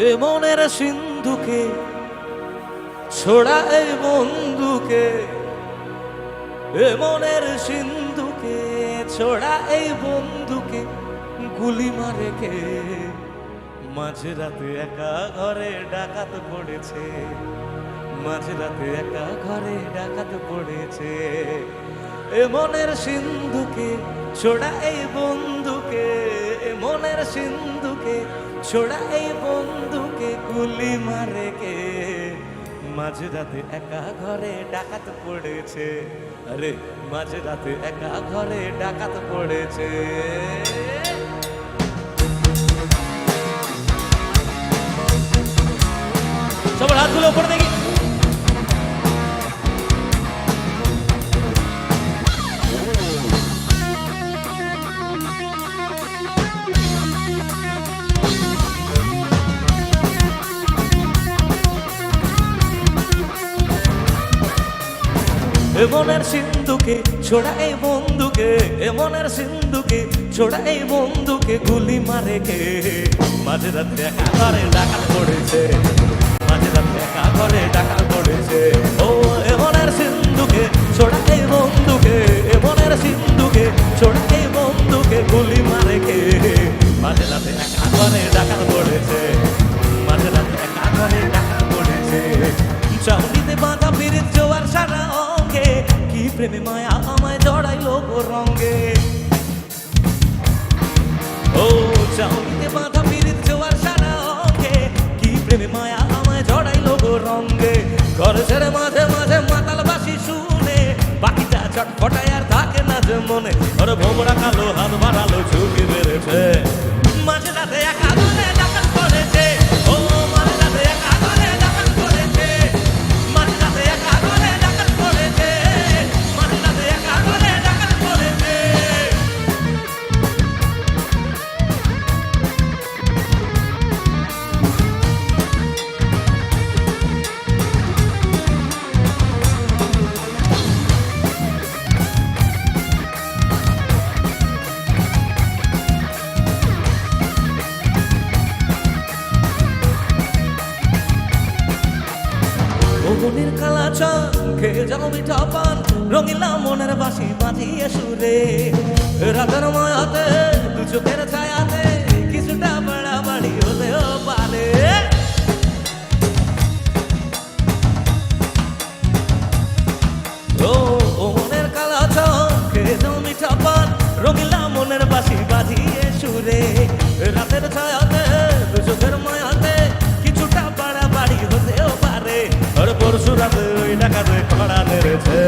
এ মনের সিন্ধুকে ছোড়া এই বন্ধুকে, এ মনের সিন্ধুকে ছোড়া এই বন্ধুকে গুলি মারে কে? মাঝরাতে একা ঘরে ডাকাত পড়েছে, মাঝরাতে একা ঘরে ডাকাত পড়েছে। এ মনের সিন্ধুকে ছোড়া এই বন্ধুকে, এ মনের সিন্ধুকে ছোড়া এই বন্ধুকে গুলি মারে কে? মাঝরাতে একা ঘরে ডাকাত পড়েছে, আরে মাঝরাতে একা ঘরে ডাকাত পড়েছে। সবার হাতগুলো উপরে দেখি। এ মনের সিন্ধুকে ছোড়া এই বন্ধুকে, এ মনের সিন্ধুকে ছোড়া এই বন্ধুকে গুলি মারে কে? মাঝরাতে একা ঘরে ডাকাত পড়েছে, মাঝরাতে একা ঘরে ডাকাত পড়েছে। ও এ মনের সিন্ধুকে ছোড়া এই বন্ধুকে, এ মনের সিন্ধুকে ছোড়া এই বন্ধুকে গুলি মারে কে? মাঝরাতে একা ঘরে ডাকাত পড়েছে, মাঝরাতে একা ঘরে ডাকাত পড়েছে। চাউনিতে বাঁধা পীড়িত জোয়ার সারা অঙ্গে, কি প্রেমে মায়া আমায় জড়াইলো গো রঙ্গে। ও চাউনিতে বাঁধা পীড়িত জোয়ার সারা অঙ্গে, কি প্রেমে মায়া আমায় জড়াইলো গো রঙ্গে। ঘর ছেড়ে মাঝে মাঝে মাতাল বাসি শুনে, বাকিটা চটপটায় আর থাকে না যে মনে। ওরে ভোমরা কালো হাত বাড়ালো ঝুঁকি বেড়েছে, মাঝে রাতে একা ঘরে ডাকাত পড়েছে। ও মাঝে রাতে একা ঘরে ডাকাত পড়েছে, মাঝে রাতে একা ঘরে ডাকাত পড়েছে, মাঝে রাতে একা ঘরে ডাকাত পড়েছে। মনের কালা চান খেয়ে যাও মিঠা পান, রঙিলা মনের বাসি বাজিয়ে সুরে। রাতের মায়াতে দু চোখের ছায়াতে কিছুটা বাড়াবাড়ি হলেও পারে। ও মনের কালা চান খেয়ে যাও মিঠা পান, রঙিলা মনের বাসি বাজিয়ে সুরে। রাতের ছায়াতে দু চোখের মায়াতে কিছুটা বাড়াবাড়ি হতেও পারে। পরশু রাতে ওই ডাকাতে খড়া নেড়েছে,